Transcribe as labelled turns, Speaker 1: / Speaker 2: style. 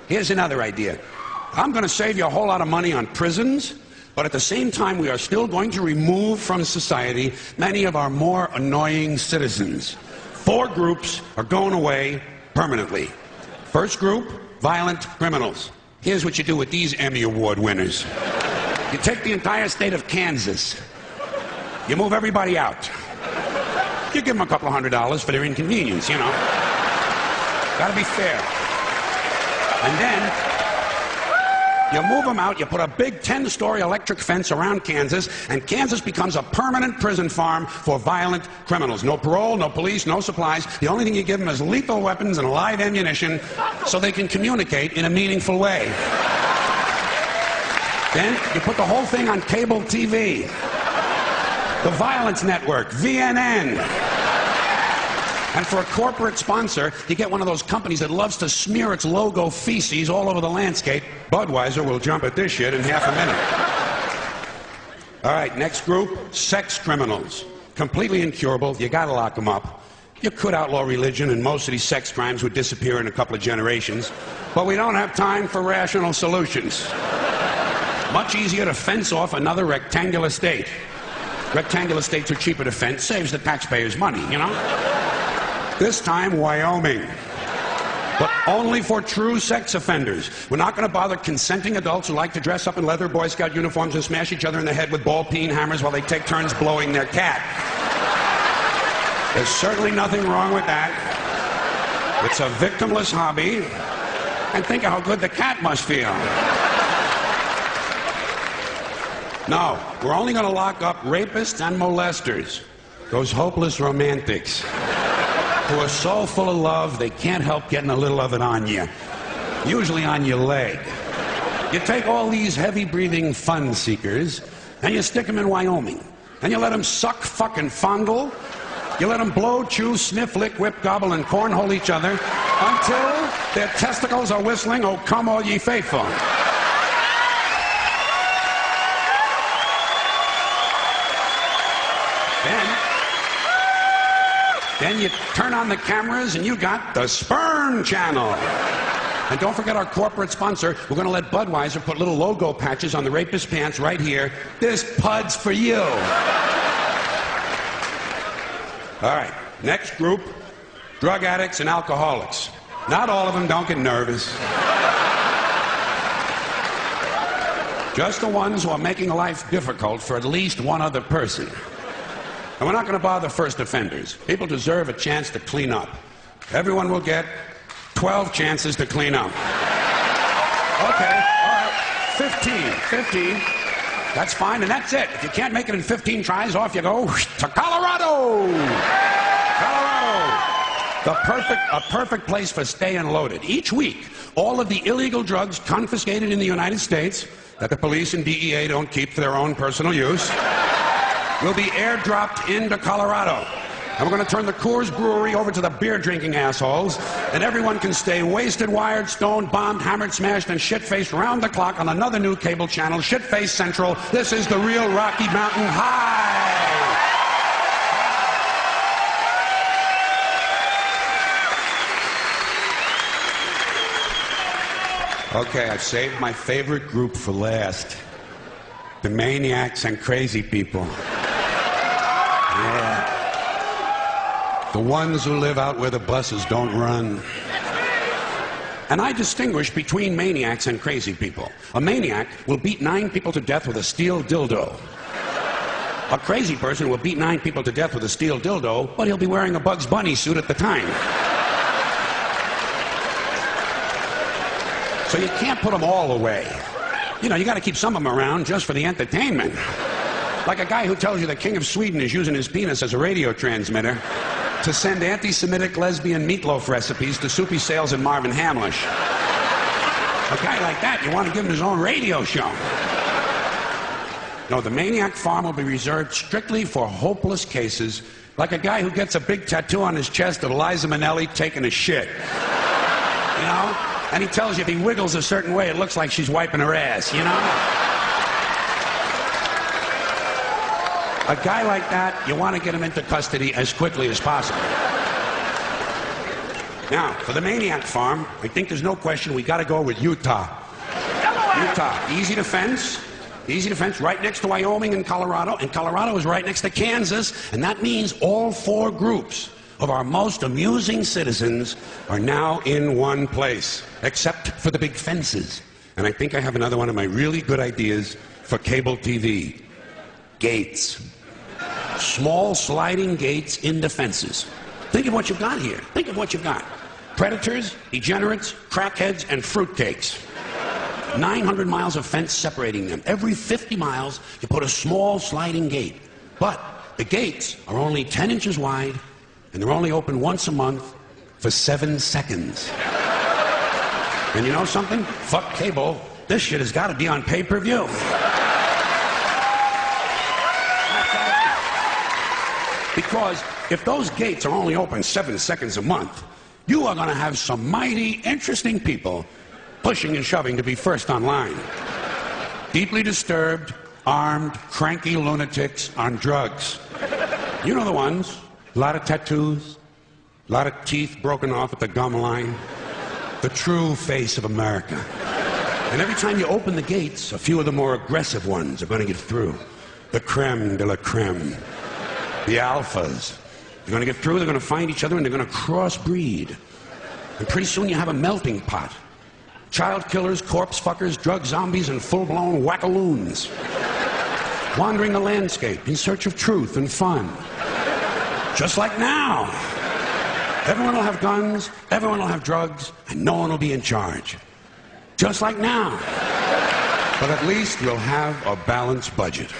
Speaker 1: Here's another idea. I'm going to save you a whole lot of money on prisons, but at the same time, we are still going to remove from society many of our more annoying citizens. 4 groups are going away permanently. First group, violent criminals. Here's what you do with these Emmy Award winners. You take the entire state of Kansas. You move everybody out. You give them a couple of $100 for their inconvenience, you know. Gotta be fair. And then you move them out, you put a big 10-story electric fence around Kansas, and Kansas becomes a permanent prison farm for violent criminals. No parole, no police, no supplies. The only thing you give them is lethal weapons and live ammunition so they can communicate in a meaningful way. Then you put the whole thing on cable TV. The Violence Network, VNN. And for a corporate sponsor, you get one of those companies that loves to smear its logo feces all over the landscape. Budweiser will jump at this shit in half a minute. All right, next group, sex criminals. Completely incurable, you gotta lock them up. You could outlaw religion and most of these sex crimes would disappear in a couple of generations. But we don't have time for rational solutions. Much easier to fence off another rectangular state. Rectangular states are cheaper to fence, saves the taxpayers money, you know? This time, Wyoming. But only for true sex offenders. We're not going to bother consenting adults who like to dress up in leather Boy Scout uniforms and smash each other in the head with ball-peen hammers while they take turns blowing their cat. There's certainly nothing wrong with that. It's a victimless hobby. And think of how good the cat must feel. No, we're only going to lock up rapists and molesters. Those hopeless romantics who are so full of love they can't help getting a little of it on you. Usually on your leg. You take all these heavy-breathing fun seekers and you stick them in Wyoming. And you let them suck, fuck, and fondle. You let them blow, chew, sniff, lick, whip, gobble, and cornhole each other until their testicles are whistling, "Oh, come all ye faithful." Then you turn on the cameras and you got the Sperm Channel. And don't forget our corporate sponsor. We're going to let Budweiser put little logo patches on the rapist pants right here. This pud's for you. All right, next group, drug addicts and alcoholics. Not all of them, don't get nervous. Just the ones who are making life difficult for at least one other person. And we're not going to bother first offenders. People deserve a chance to clean up. Everyone will get 12 chances to clean up. Okay, all right, 15. That's fine, and that's it. If you can't make it in 15 tries, off you go to Colorado. A perfect place for staying loaded. Each week, all of the illegal drugs confiscated in the United States that the police and DEA don't keep for their own personal use will be airdropped into Colorado. And we're going to turn the Coors Brewery over to the beer-drinking assholes, and everyone can stay wasted, wired, stoned, bombed, hammered, smashed, and shit-faced round the clock on another new cable channel, Shit-Face Central. This is the real Rocky Mountain High. Okay, I've saved my favorite group for last. The maniacs and crazy people. Yeah. The ones who live out where the buses don't run. And I distinguish between maniacs and crazy people. A maniac will beat 9 people to death with a steel dildo. A crazy person will beat 9 people to death with a steel dildo, but he'll be wearing a Bugs Bunny suit at the time. So you can't put them all away. You know, you got to keep some of them around just for the entertainment. Like a guy who tells you the King of Sweden is using his penis as a radio transmitter to send anti-Semitic lesbian meatloaf recipes to Soupy Sales and Marvin Hamlish. A guy like that, you want to give him his own radio show. No, the Maniac Farm will be reserved strictly for hopeless cases, like a guy who gets a big tattoo on his chest of Liza Minnelli taking a shit. You know? And he tells you if he wiggles a certain way, it looks like she's wiping her ass, you know? A guy like that, you want to get him into custody as quickly as possible. Now, for the Maniac Farm, I think there's no question we got to go with Utah.
Speaker 2: Delaware.
Speaker 1: Utah, easy to fence. Easy to fence, right next to Wyoming and Colorado is right next to Kansas, and that means all 4 groups of our most amusing citizens are now in one place, except for the big fences. And I think I have another one of my really good ideas for cable TV. Gates. Small sliding gates into fences. Think of what you've got here. Think of what you've got. Predators, degenerates, crackheads, and fruitcakes. 900 miles of fence separating them. Every 50 miles, you put a small sliding gate. But the gates are only 10 inches wide, and they're only open once a month for 7 seconds. And you know something? Fuck cable. This shit has got to be on pay-per-view. Because if those gates are only open 7 seconds a month, you are going to have some mighty interesting people pushing and shoving to be first online. Deeply disturbed, armed, cranky lunatics on drugs. You know the ones. A lot of tattoos, a lot of teeth broken off at the gum line. The true face of America. And every time you open the gates, a few of the more aggressive ones are going to get through. The creme de la creme. The alphas. They're going to get through, they're going to find each other, and they're going to crossbreed. And pretty soon you have a melting pot. Child killers, corpse fuckers, drug zombies, and full-blown wackaloons. Wandering the landscape in search of truth and fun. Just like now. Everyone will have guns, everyone will have drugs, and no one will be in charge. Just like now. But at least we'll have a balanced budget.